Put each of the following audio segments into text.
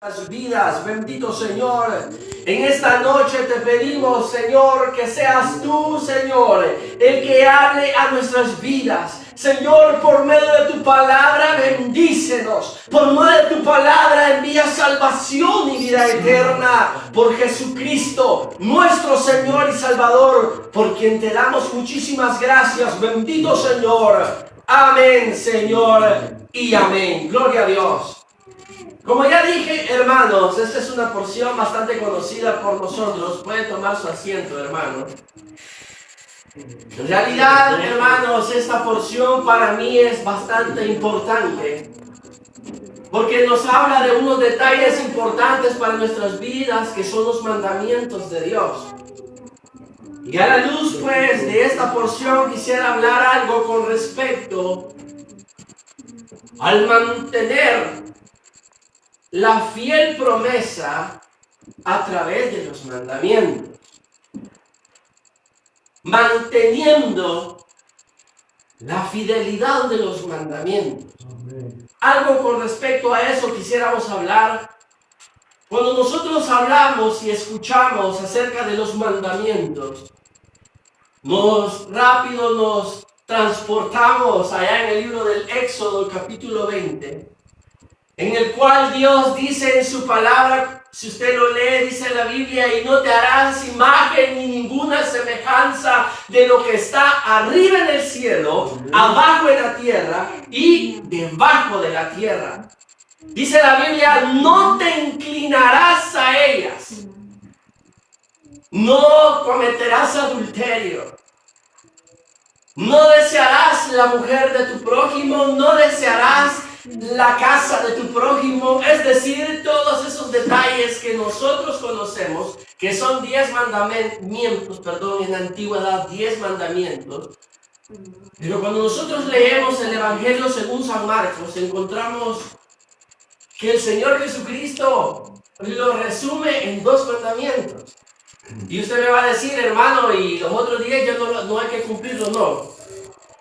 Las vidas, bendito Señor. En esta noche te pedimos, Señor, que seas tú, Señor, el que hable a nuestras vidas. Señor, por medio de tu palabra, bendícenos. Por medio de tu palabra, envía salvación y vida eterna. Por Jesucristo, nuestro Señor y Salvador, por quien te damos muchísimas gracias, bendito Señor. Amén, Señor, y amén. Gloria a Dios. Como ya dije, hermanos, esta es una porción bastante conocida por nosotros. Puede tomar su asiento, hermano. En realidad, hermanos, esta porción para mí es bastante importante, porque nos habla de unos detalles importantes para nuestras vidas, que son los mandamientos de Dios. Y a la luz, pues, de esta porción quisiera hablar algo con respecto al mantener la fiel promesa a través de los mandamientos. Manteniendo la fidelidad de los mandamientos. Amén. Algo con respecto a eso quisiéramos hablar. Cuando nosotros hablamos y escuchamos acerca de los mandamientos, rápido nos transportamos allá en el libro del Éxodo, capítulo 20. En el cual Dios dice en su palabra, si usted lo lee, dice la Biblia, y no te harás imagen ni ninguna semejanza de lo que está arriba en el cielo, abajo en la tierra y debajo de la tierra. Dice la Biblia, no te inclinarás a ellas, no cometerás adulterio, no desearás la mujer de tu prójimo, no desearás la casa de tu prójimo, es decir, todos esos detalles que nosotros conocemos, que son 10 mandamientos, en la antigüedad 10 mandamientos. Pero cuando nosotros leemos el Evangelio según San Marcos, encontramos que el Señor Jesucristo lo resume en 2 mandamientos. Y usted me va a decir, hermano, y los otros 10 ya no hay que cumplirlos, no.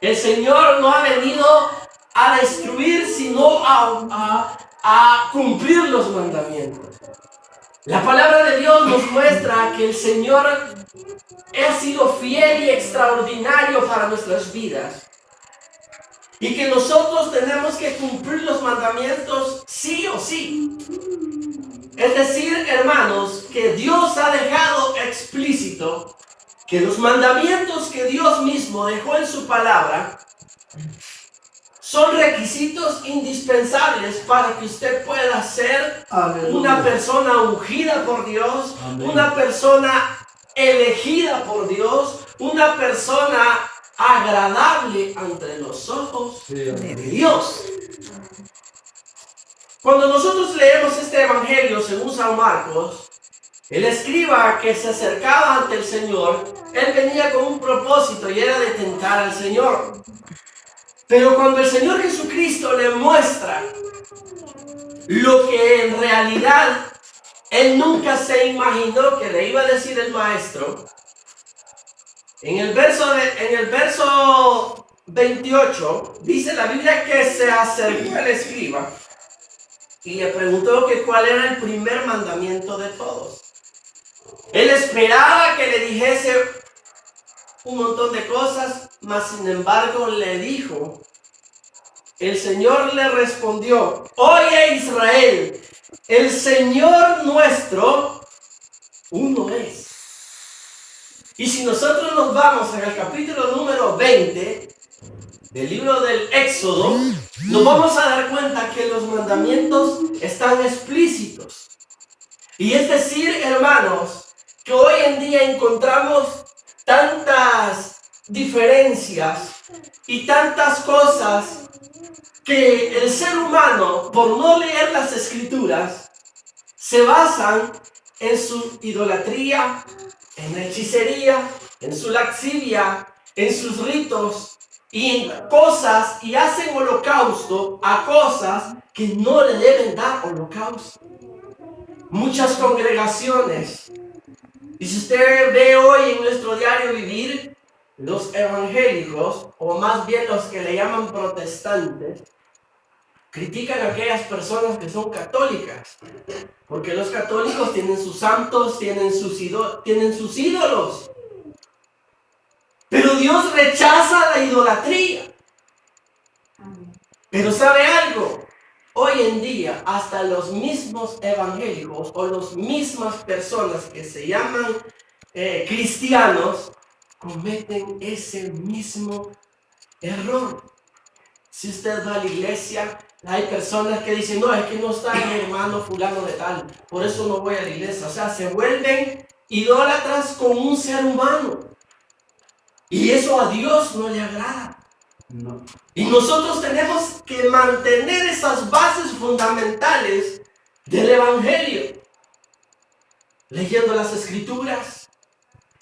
El Señor no ha venido a destruir, sino a cumplir los mandamientos. La palabra de Dios nos muestra que el Señor ha sido fiel y extraordinario para nuestras vidas, y que nosotros tenemos que cumplir los mandamientos sí o sí. Es decir, hermanos, que Dios ha dejado explícito que los mandamientos que Dios mismo dejó en su palabra son requisitos indispensables para que usted pueda ser una persona ungida por Dios, amén, una persona elegida por Dios, una persona agradable ante los ojos de Dios. Cuando nosotros leemos este evangelio según San Marcos, el escriba que se acercaba ante el Señor, él venía con un propósito y era de tentar al Señor. Pero cuando el Señor Jesucristo le muestra lo que en realidad él nunca se imaginó que le iba a decir el maestro, en el verso 28 dice la Biblia que se acercó el escriba y le preguntó que cuál era el primer mandamiento de todos. Él esperaba que le dijese un montón de cosas, mas sin embargo le dijo, el Señor le respondió, oye Israel, el Señor nuestro uno es. Y si nosotros nos vamos en el capítulo número 20 del libro del Éxodo, nos vamos a dar cuenta que los mandamientos están explícitos. Y es decir, hermanos, que hoy en día encontramos tantas diferencias y tantas cosas que el ser humano, por no leer las escrituras, se basan en su idolatría, en la hechicería, en su lascivia, en sus ritos y en cosas, y hacen holocausto a cosas que no le deben dar holocausto. Muchas congregaciones, y si usted ve hoy en nuestro diario vivir, los evangélicos, o más bien los que le llaman protestantes, critican a aquellas personas que son católicas, porque los católicos tienen sus santos, tienen sus ídolos. Pero Dios rechaza la idolatría. Pero ¿sabe algo? Hoy en día, hasta los mismos evangélicos o las mismas personas que se llaman cristianos cometen ese mismo error. Si usted va a la iglesia, hay personas que dicen, no, es que no está mi hermano fulano de tal, por eso no voy a la iglesia. O sea, se vuelven idólatras con un ser humano. Y eso a Dios no le agrada. No. Y nosotros tenemos que mantener esas bases fundamentales del Evangelio. Leyendo las Escrituras,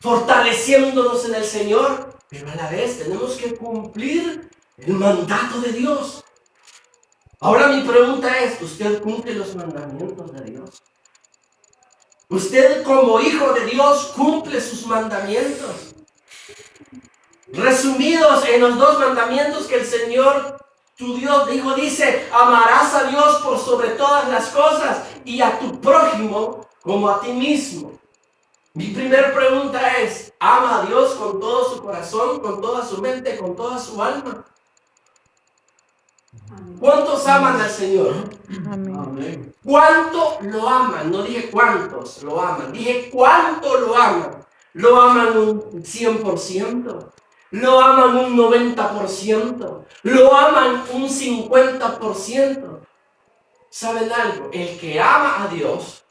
fortaleciéndonos en el Señor, pero a la vez tenemos que cumplir el mandato de Dios. Ahora mi pregunta es, ¿usted cumple los mandamientos de Dios? ¿Usted como hijo de Dios cumple sus mandamientos? Resumidos en los 2 mandamientos que el Señor, tu Dios, dice, amarás a Dios por sobre todas las cosas y a tu prójimo como a ti mismo. Mi primera pregunta es, ¿ama a Dios con todo su corazón, con toda su mente, con toda su alma? ¿Cuántos aman al Señor? Amén. ¿Cuánto lo aman? No dije cuántos lo aman, dije cuánto lo aman. ¿Lo aman un 100%? ¿Lo aman un 90%? ¿Lo aman un 50%? ¿Saben algo? El que ama a Dios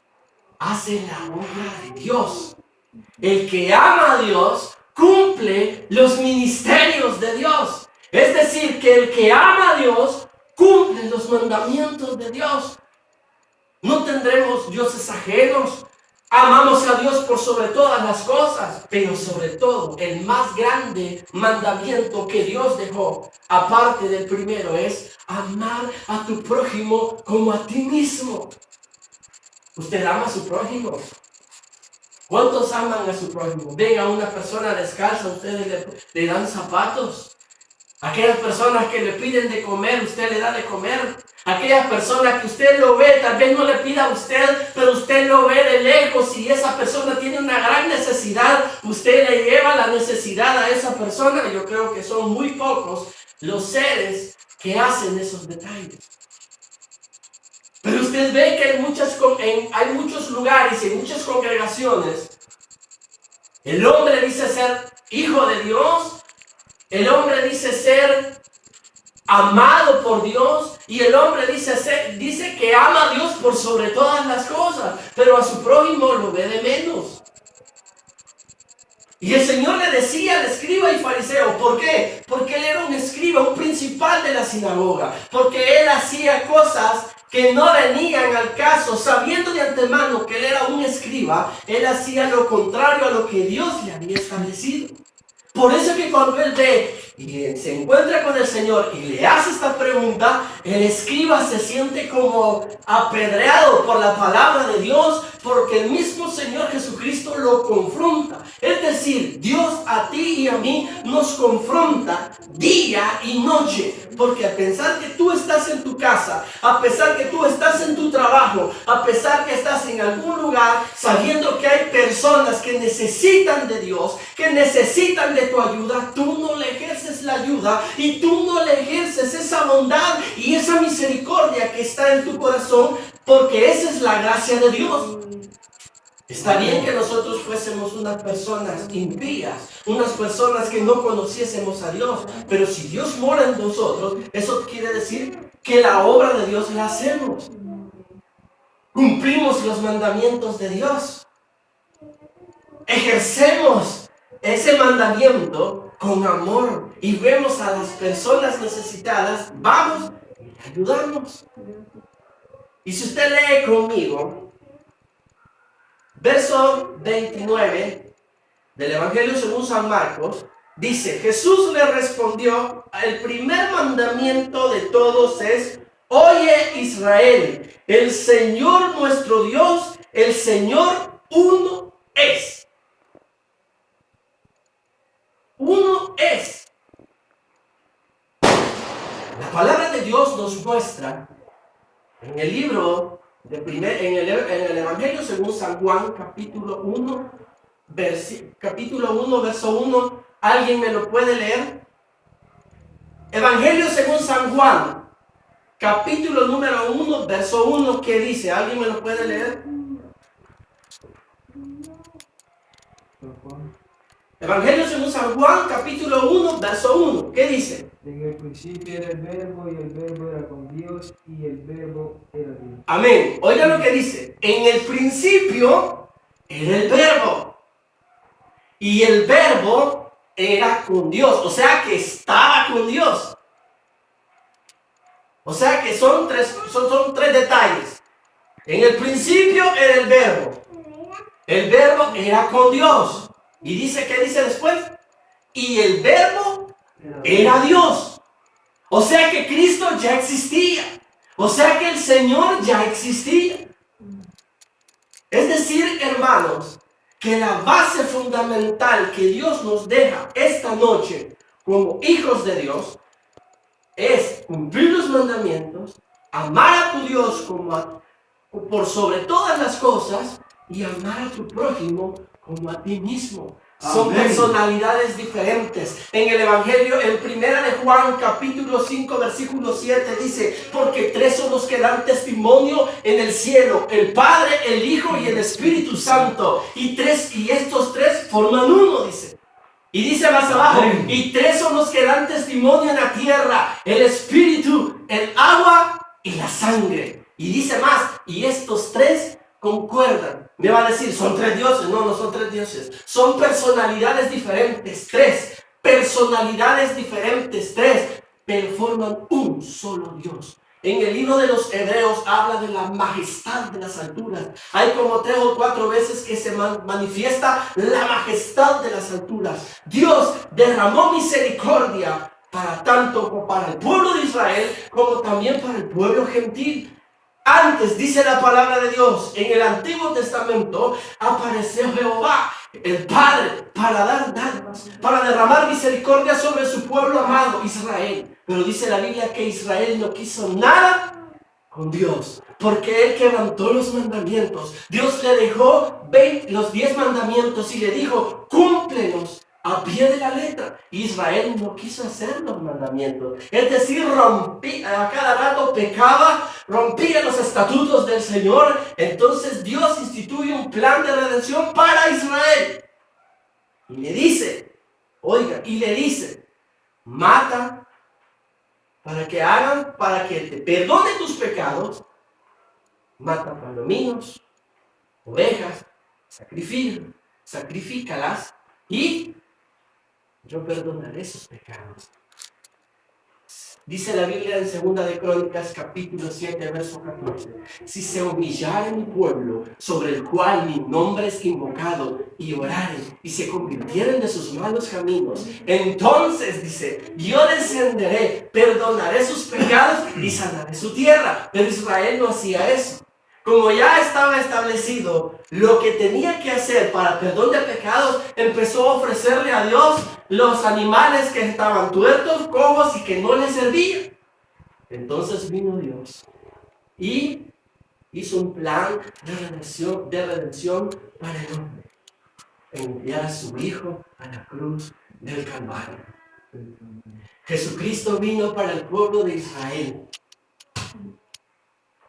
hace la obra de Dios. El que ama a Dios cumple los ministerios de Dios. Es decir, que el que ama a Dios cumple los mandamientos de Dios. No tendremos dioses ajenos. Amamos a Dios por sobre todas las cosas, pero sobre todo el más grande mandamiento que Dios dejó, aparte del primero, es amar a tu prójimo como a ti mismo. ¿Usted ama a su prójimo? ¿Cuántos aman a su prójimo? Ven a una persona descalza, ustedes le dan zapatos. Aquellas personas que le piden de comer, usted le da de comer. Aquellas personas que usted lo ve, tal vez no le pida a usted, pero usted lo ve de lejos y esa persona tiene una gran necesidad, usted le lleva la necesidad a esa persona. Yo creo que son muy pocos los seres que hacen esos detalles. Pero usted ve que hay muchos lugares y en muchas congregaciones, el hombre dice ser hijo de Dios, el hombre dice ser amado por Dios y el hombre dice que ama a Dios por sobre todas las cosas, pero a su prójimo lo ve de menos. Y el Señor le decía al escriba y fariseo, ¿por qué? Porque él era un escriba, un principal de la sinagoga, porque él hacía cosas que no venían al caso, sabiendo de antemano que él era un escriba, él hacía lo contrario a lo que Dios le había establecido. Por eso que cuando él ve y se encuentra con el Señor y le hace esta pregunta, el escriba se siente como apedreado por la palabra de Dios, porque el mismo Señor Jesucristo lo confronta. Es decir, Dios a ti y a mí nos confronta día y noche, porque a pesar que tú estás en tu casa, a pesar que tú estás en tu trabajo, a pesar que estás en algún lugar, sabiendo que hay personas que necesitan de Dios, que necesitan de tu ayuda, tú no le ejerces la ayuda y tú no le ejerces esa bondad y esa misericordia que está en tu corazón, porque esa es la gracia de Dios. Está bien que nosotros fuésemos unas personas impías, unas personas que no conociésemos a Dios, pero si Dios mora en nosotros, eso quiere decir que la obra de Dios la hacemos. Cumplimos los mandamientos de Dios. Ejercemos ese mandamiento con amor y vemos a las personas necesitadas, vamos y ayudamos. Y si usted lee conmigo, verso 29 del Evangelio según San Marcos, dice, Jesús le respondió, el primer mandamiento de todos es, oye Israel, el Señor nuestro Dios, el Señor uno es. Uno es. La palabra de Dios nos muestra en el libro en el Evangelio según San Juan, capítulo 1, verso 1. ¿Alguien me lo puede leer? Evangelio según San Juan, capítulo número 1, verso 1, ¿qué dice? ¿Alguien me lo puede leer? Evangelio según San Juan, capítulo 1, verso 1, ¿qué dice? En el principio era el verbo, y el verbo era con Dios, y el verbo era Dios. Amén. Oiga lo que dice. En el principio era el verbo, y el verbo era con Dios. O sea que estaba con Dios. O sea que son tres detalles. En el principio era el verbo. El verbo era con Dios. Y dice, ¿qué dice después? Y el verbo era Dios. O sea que Cristo ya existía. O sea que el Señor ya existía. Es decir, hermanos, que la base fundamental que Dios nos deja esta noche como hijos de Dios es cumplir los mandamientos, amar a tu Dios por sobre todas las cosas y amar a tu prójimo como a ti mismo. Son personalidades diferentes. En el Evangelio, en Primera de Juan, capítulo 5, versículo 7, dice: porque tres son los que dan testimonio en el cielo, el Padre, el Hijo y el Espíritu Santo. Y estos tres forman uno, dice. Y dice más abajo: y tres son los que dan testimonio en la tierra, el Espíritu, el agua y la sangre. Y dice más: y estos tres concuerdan. Me va a decir, ¿son tres dioses? No, no son tres dioses. Son personalidades diferentes, tres. Personalidades diferentes, tres. Pero forman un solo Dios. En el libro de los Hebreos habla de la majestad de las alturas. Hay como 3 o 4 veces que se manifiesta la majestad de las alturas. Dios derramó misericordia tanto para el pueblo de Israel como también para el pueblo gentil. Antes, dice la palabra de Dios, en el Antiguo Testamento apareció Jehová, el Padre, para dar dádivas, para derramar misericordia sobre su pueblo amado, Israel. Pero dice la Biblia que Israel no quiso nada con Dios, porque él quebrantó los mandamientos. Dios le dejó los 10 mandamientos y le dijo: cúmplelos a pie de la letra. Israel no quiso hacer los mandamientos. Es decir, a cada rato pecaba, rompía los estatutos del Señor. Entonces Dios instituye un plan de redención para Israel. Y le dice, mata para que te perdone tus pecados. Mata palominos, ovejas, sacrifícalas y yo perdonaré sus pecados. Dice la Biblia en 2 de Crónicas, capítulo 7, verso 14: si se humillare mi pueblo, sobre el cual mi nombre es invocado, y oraren, y se convirtieren de sus malos caminos, entonces, dice, yo descenderé, perdonaré sus pecados y sanaré su tierra. Pero Israel no hacía eso. Como ya estaba establecido lo que tenía que hacer para perdón de pecados, empezó a ofrecerle a Dios los animales que estaban tuertos, cojos y que no le servían. Entonces vino Dios y hizo un plan de redención para el hombre. Enviar a su Hijo a la cruz del Calvario. Jesucristo vino para el pueblo de Israel.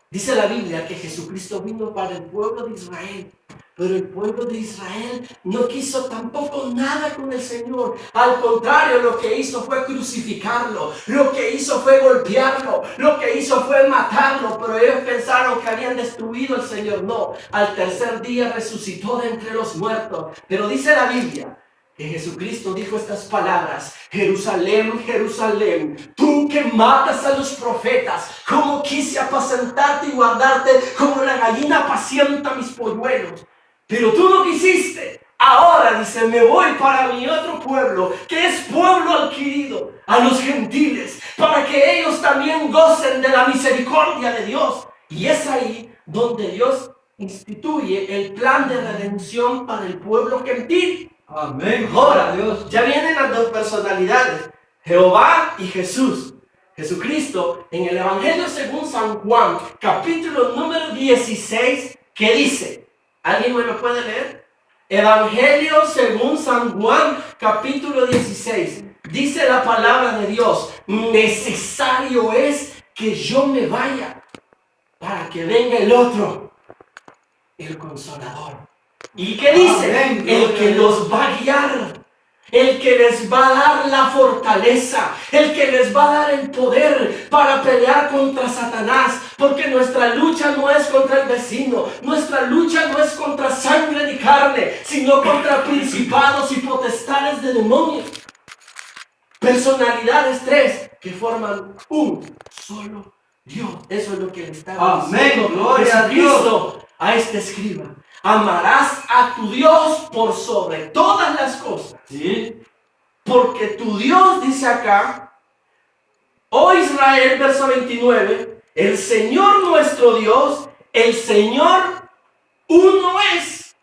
Dice la Biblia que Jesucristo vino para el pueblo de Israel, pero el pueblo de Israel no quiso tampoco nada con el Señor. Al contrario, lo que hizo fue crucificarlo, lo que hizo fue golpearlo, lo que hizo fue matarlo, pero ellos pensaron que habían destruido al Señor. No, al tercer día resucitó de entre los muertos. Pero dice la Biblia que Jesucristo dijo estas palabras: Jerusalén, Jerusalén, tú que matas a los profetas, como quise apacentarte y guardarte como la gallina apacienta mis polluelos, pero tú no quisiste. Ahora, dice, me voy para mi otro pueblo, que es pueblo adquirido, a los gentiles, para que ellos también gocen de la misericordia de Dios. Y es ahí donde Dios instituye el plan de redención para el pueblo gentil. Amén. Ahora, Dios, ya vienen las dos personalidades, Jehová y Jesús. Jesucristo, en el Evangelio según San Juan, capítulo número 16, ¿qué dice? ¿Alguien me lo puede leer? Evangelio según San Juan, capítulo 16. Dice la palabra de Dios: necesario es que yo me vaya para que venga el otro, el Consolador. ¿Y qué dice? Amén. El que los va a guiar, el que les va a dar la fortaleza, el que les va a dar el poder para pelear contra Satanás, porque nuestra lucha no es contra el vecino, nuestra lucha no es contra sangre ni carne, sino contra principados y potestades de demonios. Personalidades tres que forman un solo Dios. Eso es lo que le está diciendo Gloria a Dios. Jesucristo a este escriba. Amarás a tu Dios por sobre todas las cosas. Sí. Porque tu Dios, dice acá, oh Israel, verso 29, el Señor nuestro Dios, el Señor uno es.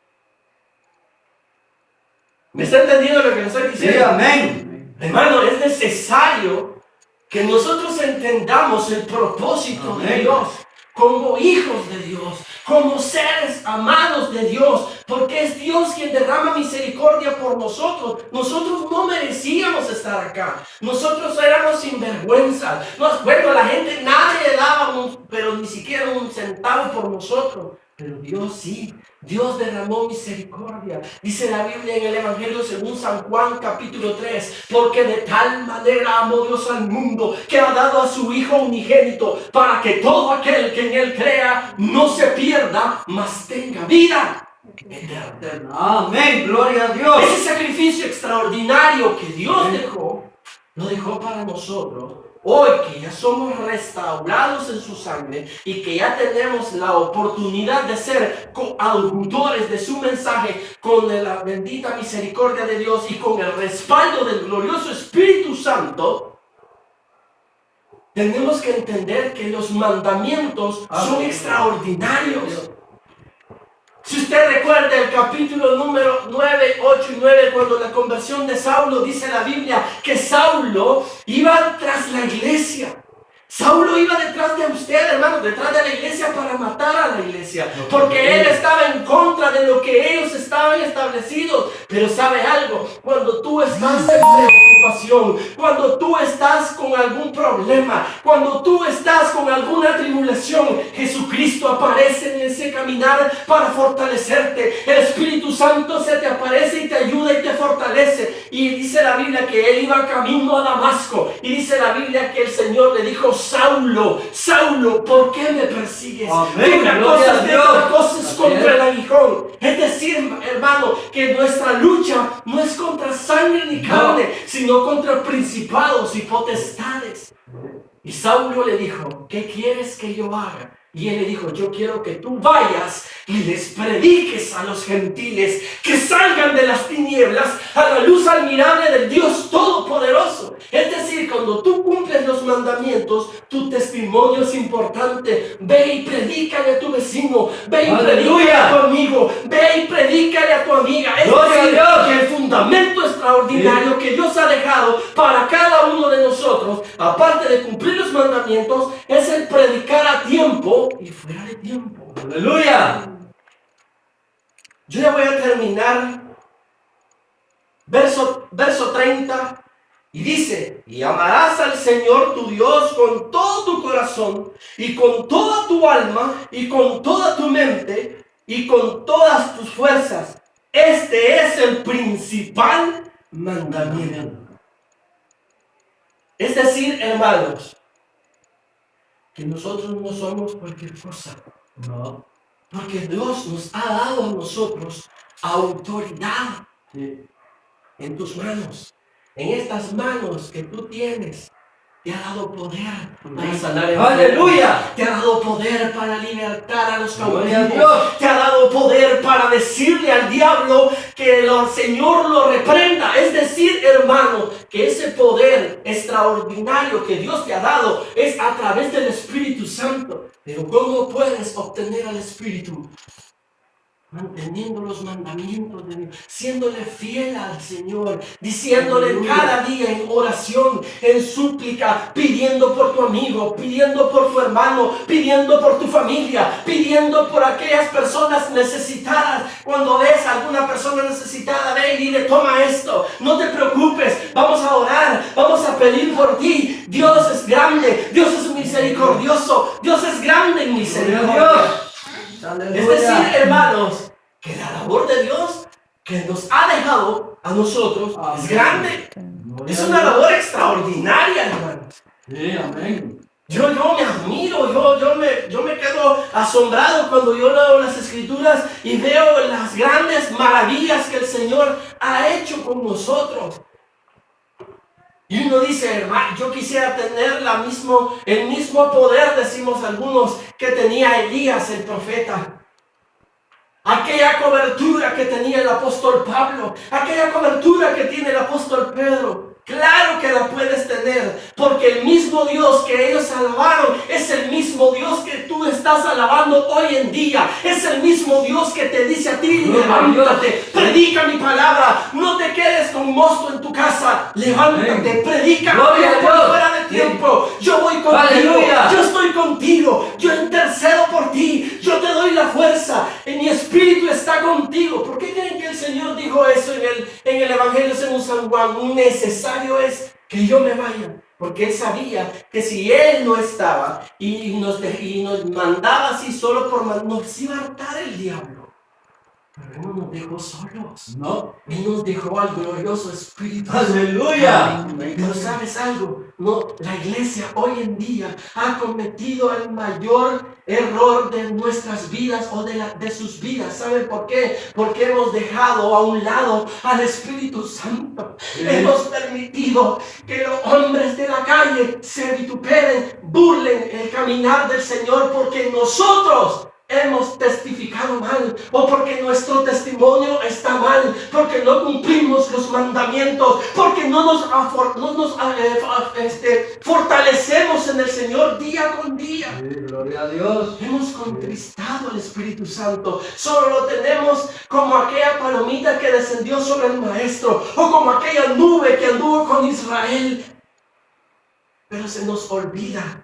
¿Me está entendiendo lo que le estoy diciendo? Sí, amén. Hermano, es necesario que nosotros entendamos el propósito de Amén. Dios como hijos de Dios, como seres amados de Dios, porque es Dios quien derrama misericordia por nosotros. Nosotros no merecíamos estar acá, nosotros éramos sinvergüenzas. Bueno, la gente, nadie le daba pero ni siquiera un centavo por nosotros, pero Dios sí. Dios derramó misericordia. Dice la Biblia en el Evangelio según San Juan capítulo 3, porque de tal manera amó Dios al mundo que ha dado a su Hijo unigénito, para que todo aquel que en Él crea no se pierda, mas tenga vida eterna. Amén. Gloria a Dios. Ese sacrificio extraordinario que Dios dejó, lo dejó para nosotros. Hoy que ya somos restaurados en su sangre y que ya tenemos la oportunidad de ser coautores de su mensaje con la bendita misericordia de Dios y con el respaldo del glorioso Espíritu Santo, tenemos que entender que los mandamientos son extraordinarios. Si usted recuerda el capítulo número 9, 8 y 9, cuando la conversión de Saulo, dice la Biblia que Saulo iba tras la iglesia. Saulo iba detrás de usted, hermano, detrás de la iglesia para matar a la iglesia, porque él estaba en contra de lo que ellos estaban establecidos. Pero ¿sabe algo? Cuando tú estás en preocupación, cuando tú estás con algún problema, cuando tú estás con alguna tribulación, Jesucristo aparece en ese caminar para fortalecerte. El Espíritu Santo se te aparece y te ayuda y te fortalece. Y dice la Biblia que él iba camino a Damasco, y dice la Biblia que el Señor le dijo: Saulo, Saulo, ¿por qué me persigues? Amén. Una cosa es de otra cosa es contra el aguijón. Es decir, hermano, que nuestra lucha no es contra sangre ni carne, sino contra principados y potestades. Y Saulo le dijo: ¿qué quieres que yo haga? Y él le dijo: yo quiero que tú vayas y les prediques a los gentiles que salgan de las tinieblas a la luz admirable del Dios Todopoderoso. Es decir, cuando tú cumples los mandamientos, tu testimonio es importante. Ve y predícale a tu vecino, ve y predícale a tu amigo, ve y predícale a tu amiga. Es decir, que el fundamento extraordinario que Dios ha dejado para cada uno de nosotros, aparte de cumplir los mandamientos, es el predicar a tiempo y fuera de tiempo. Aleluya. Yo ya voy a terminar. Verso 30. Y dice: y amarás al Señor tu Dios con todo tu corazón y con toda tu alma y con toda tu mente y con todas tus fuerzas. Este es el principal mandamiento. Es decir, hermanos, que nosotros no somos cualquier cosa. No. Porque Dios nos ha dado a nosotros autoridad en tus manos. En estas manos que tú tienes, te ha dado poder para sanar enfermos. Aleluya. Te ha dado poder para libertar a los Gloria a cautivos. Dios. Te ha dado poder para decirle al diablo que el Señor lo reprenda. Es decir, hermano, que ese poder extraordinario que Dios te ha dado es a través del Espíritu Santo. Pero ¿cómo puedes obtener al Espíritu? manteniendo los mandamientos de Dios, siéndole fiel al Señor, diciéndole cada día en oración, en súplica, pidiendo por tu amigo, pidiendo por tu hermano, pidiendo por tu familia, pidiendo por aquellas personas necesitadas. Cuando ves a alguna persona necesitada, ve y dile, toma esto, no te preocupes, vamos a orar, vamos a pedir por ti. Dios es grande, Dios es misericordioso, Dios es grande en misericordia. Es decir, hermanos, que la labor de Dios que nos ha dejado a nosotros es grande. Es una labor extraordinaria, hermanos. Sí, amén. Yo me admiro, yo me quedo asombrado cuando yo leo las Escrituras y veo las grandes maravillas que el Señor ha hecho con nosotros. Y uno dice, hermano, yo quisiera tener el mismo poder, decimos algunos, que tenía Elías el profeta. Aquella cobertura que tenía el apóstol Pablo, aquella cobertura que tiene el apóstol Pedro. Claro que la puedes tener, porque el mismo Dios que ellos alabaron es el mismo Dios que tú estás alabando hoy en día. Es el mismo Dios que te dice a ti, levántate, predica mi palabra, no te quedes con mosto en tu casa, levántate, predica, fuera de tiempo, yo voy contigo, ¡Aleluya! yo estoy contigo, yo intercedo por ti, yo te doy la fuerza, en mi espíritu está contigo. ¿Por qué creen que el Señor dijo eso en el Evangelio según San Juan? Necesario es que yo me vaya, porque Él sabía que si Él no estaba y nos mandaba así solo por nos iba a hartar el diablo. Pero Él no nos dejó solos. No. Él nos dejó al glorioso Espíritu. Aleluya. Pero ¿sabes algo? No, la iglesia hoy en día ha cometido el mayor error de nuestras vidas o de sus vidas. ¿Saben por qué? Porque hemos dejado a un lado al Espíritu Santo. Hemos permitido que los hombres de la calle se vituperen, burlen el caminar del Señor, porque nosotros hemos testificado mal, o porque nuestro testimonio está mal, porque no cumplimos los mandamientos, porque no nos fortalecemos en el Señor día con día. Sí, gloria a Dios. Hemos contristado al Espíritu Santo. Solo lo tenemos como aquella palomita que descendió sobre el Maestro, o como aquella nube que anduvo con Israel. Pero se nos olvida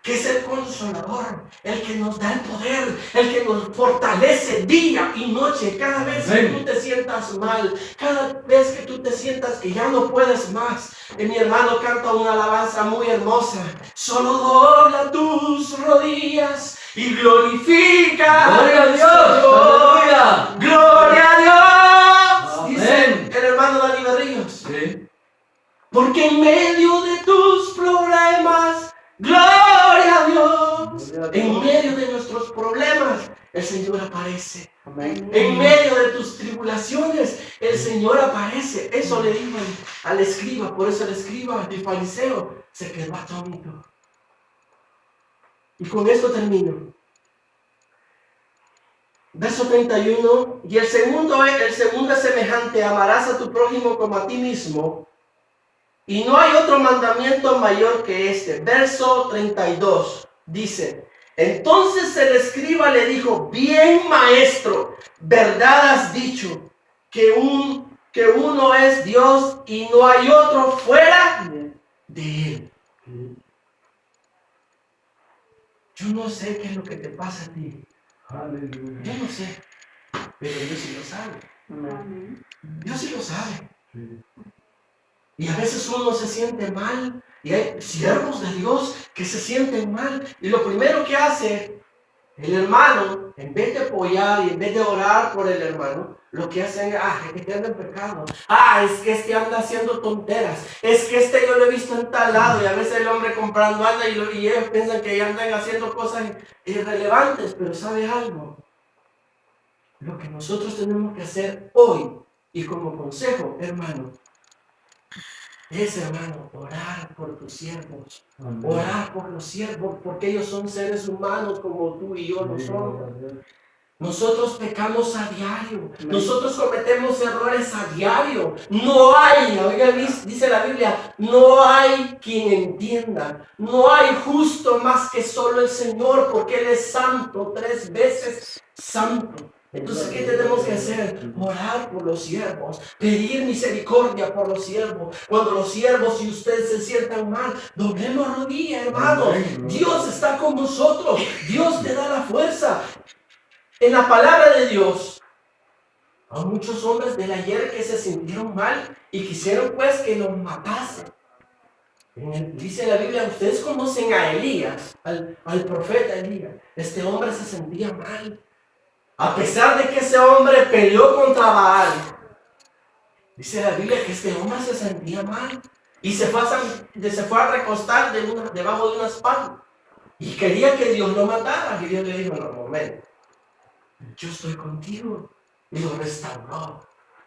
que es el Consolador, el que nos da el poder, el que nos fortalece día y noche. Cada vez que tú te sientas mal, cada vez que tú te sientas que ya no puedes más. Mi hermano canta una alabanza muy hermosa. Solo dobla tus rodillas y glorifica. Gloria a Dios. Aleluya. Gloria a Dios. Dice Amén. el hermano Dani Berríos. Sí. Porque en medio de tus problemas, gloria a Dios. Gloria a Dios. En medio de nuestros problemas, el Señor aparece. Amén. En medio de tus tribulaciones, el Señor aparece. Eso le dijo al escriba. Por eso el escriba, el fariseo, se quedó atónito. Y con esto termino. Verso 31. Y el segundo es semejante: amarás a tu prójimo como a ti mismo. Y no hay otro mandamiento mayor que este. Verso 32 dice: entonces el escriba le dijo: bien, maestro, verdad has dicho, que uno es Dios y no hay otro fuera de Él. Yo no sé qué es lo que te pasa a ti. Aleluya. Yo no sé, pero Dios sí lo sabe. Amén. Dios sí lo sabe. Sí. Y a veces uno se siente mal, y hay siervos de Dios que se sienten mal, y lo primero que hace el hermano, en vez de apoyar y en vez de orar por el hermano, lo que hacen es que anda en pecado. Es que este anda haciendo tonteras. Es que este yo lo he visto en tal lado, y a veces el hombre comprando anda y ellos piensan que ya andan haciendo cosas irrelevantes. Pero ¿sabe algo? Lo que nosotros tenemos que hacer hoy, y como consejo, hermano, es, hermano, orar por tus siervos. Amén. Orar por los siervos, porque ellos son seres humanos como tú y yo lo somos. Nosotros pecamos a diario. Nosotros cometemos errores a diario. No hay, oiga, dice la Biblia, no hay quien entienda. No hay justo más que solo el Señor, porque Él es santo, 3 veces santo. Entonces, ¿qué tenemos que hacer? Orar por los siervos, pedir misericordia por los siervos. Cuando los siervos y ustedes se sientan mal, doblemos rodillas, hermanos. Dios está con nosotros. Dios te da la fuerza. En la palabra de Dios, hay muchos hombres del ayer que se sintieron mal y quisieron pues que los matasen. Dice la Biblia, ustedes conocen a Elías, al profeta Elías. Este hombre se sentía mal. A pesar de que ese hombre peleó contra Baal, dice la Biblia que este hombre se sentía mal y se fue a recostar debajo de unas palmas y quería que Dios lo matara. Y Dios le dijo, no, un momento, yo estoy contigo. Y lo restauró.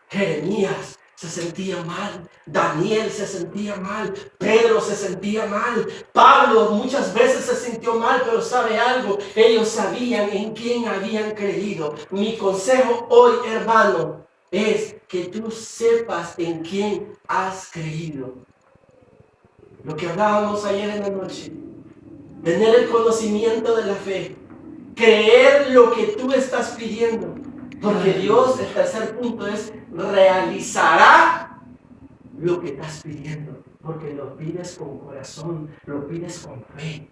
Jeremías se sentía mal, Daniel se sentía mal, Pedro se sentía mal, Pablo muchas veces se sintió mal, pero ¿sabe algo? Ellos sabían en quién habían creído. Mi consejo hoy, hermano, es que tú sepas en quién has creído. Lo que hablábamos ayer en la noche, tener el conocimiento de la fe, creer lo que tú estás pidiendo. Porque Dios, el tercer punto es, realizará lo que estás pidiendo. Porque lo pides con corazón, lo pides con fe.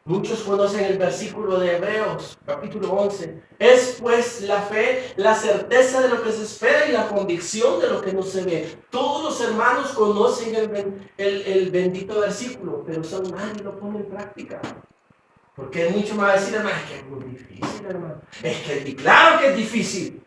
Muchos conocen el versículo de Hebreos, capítulo 11. Es pues la fe, la certeza de lo que se espera y la convicción de lo que no se ve. Todos los hermanos conocen el bendito versículo, pero nadie lo pone en práctica. Porque mucho me va a decir, hermano, es que es muy difícil, hermano. Es que, claro que es difícil.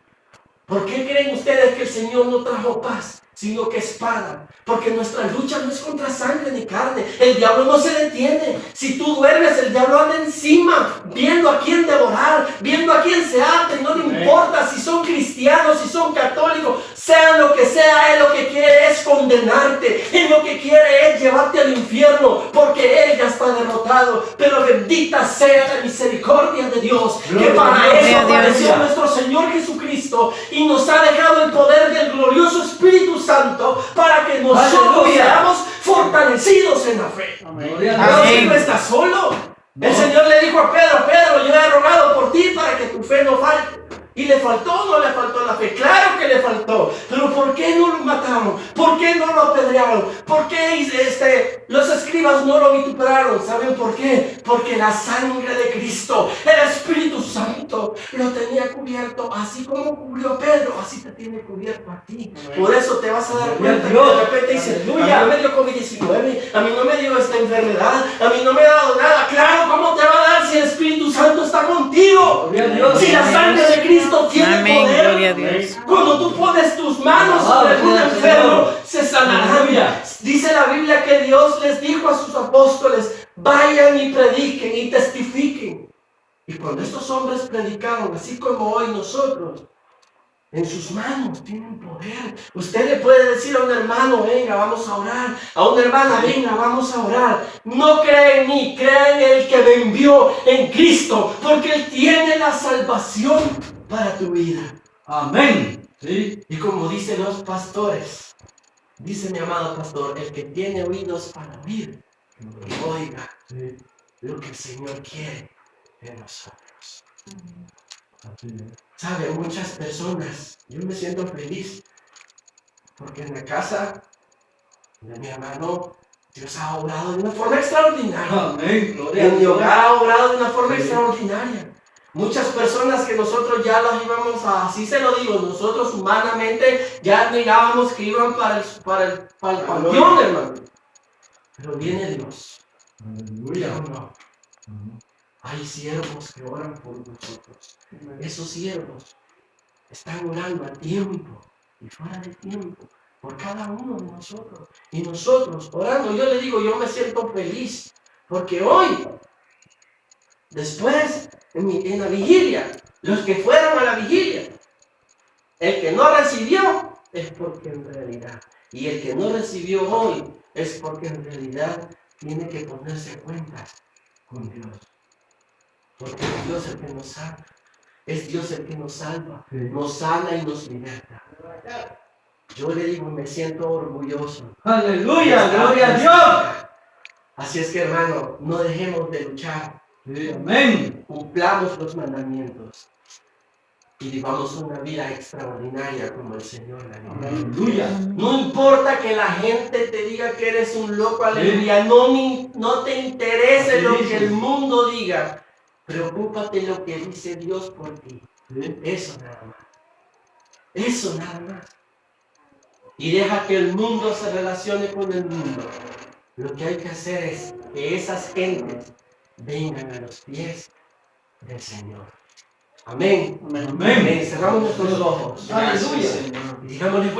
¿Por qué creen ustedes que el Señor no trajo paz, sino que espada? Porque nuestra lucha no es contra sangre ni carne. El diablo no se detiene. Si tú duermes, el diablo anda encima, viendo a quién devorar, viendo a quién se ata. No le importa si son cristianos, si son católicos, sean lo que sea, él lo que quiere es condenarte. Él lo que quiere es llevarte al infierno, porque él ya está derrotado. Pero bendita sea la misericordia de Dios, que para eso apareció nuestro Señor Jesucristo y nos ha dejado el poder del glorioso Espíritu Santo para que nosotros seamos fortalecidos en la fe. Dios no está solo. El Señor le dijo a Pedro, Pedro, yo he rogado por ti para que tu fe no falte. ¿Y le faltó o no le faltó la fe? Claro que le faltó. Pero ¿por qué no lo mataron? ¿Por qué no lo apedrearon? ¿Por qué los escribas no lo vituperaron? ¿Saben por qué? Porque la sangre de Cristo, el Espíritu Santo, lo tenía cubierto. Así como cubrió a Pedro, así te tiene cubierto a ti. Por eso te vas a dar cuenta que de repente dices, a mí no me dio COVID-19, a mí no me dio esta enfermedad, a mí no me ha dado nada. Claro, ¿cómo te va a dar si el Espíritu Santo está contigo? Si la sangre de Cristo tiene poder. Gloria a Dios. Cuando tú pones tus manos sobre un enfermo, se sanará. Dice la Biblia que Dios les dijo a sus apóstoles, vayan y prediquen y testifiquen. Y cuando estos hombres predicaron, así como hoy nosotros, en sus manos tienen poder. Usted le puede decir a un hermano, venga, vamos a orar. A una hermana, venga, vamos a orar. No cree en mí, cree en el que me envió, en Cristo, porque Él tiene la salvación para tu vida. Amén. Sí. Y como dicen los pastores, dice mi amado pastor, el que tiene oídos para oír, que oiga lo que el Señor quiere de nosotros. ¿Sabe? Muchas personas, yo me siento feliz, porque en la casa de mi hermano, Dios ha obrado de una forma extraordinaria. Amén. Gloria a En mi Dios. hogar ha obrado de una forma extraordinaria. Muchas personas que nosotros ya las íbamos a, así se lo digo, nosotros humanamente ya mirábamos que iban para el panteón, hermano. Pero viene Dios. Aleluya. No. Hay siervos que oran por nosotros. Esos siervos están orando a tiempo y fuera de tiempo por cada uno de nosotros. Y nosotros orando, yo le digo, yo me siento feliz porque hoy, después, en la vigilia, los que fueron a la vigilia, el que no recibió es porque en realidad, y el que no recibió hoy es porque en realidad tiene que ponerse cuentas con Dios. Porque es Dios el que nos salva, es Dios el que nos salva, nos sana y nos liberta. Yo le digo, me siento orgulloso. Aleluya. Gloria a Dios. Así es que, hermano, no dejemos de luchar. Sí. Amén. cumplamos los mandamientos y vivamos una vida extraordinaria como el Señor la vive. Aleluya. No importa que la gente te diga que eres un loco, aleluya. No te interese lo que el mundo diga. Preocúpate lo que dice Dios por ti. Eso nada más. Eso nada más. Y deja que el mundo se relacione con el mundo. Lo que hay que hacer es que esas gentes vengan a los pies del Señor. Amén. Amén. Amén. Cerramos nuestros ojos. Aleluya. Y digámosle, pues,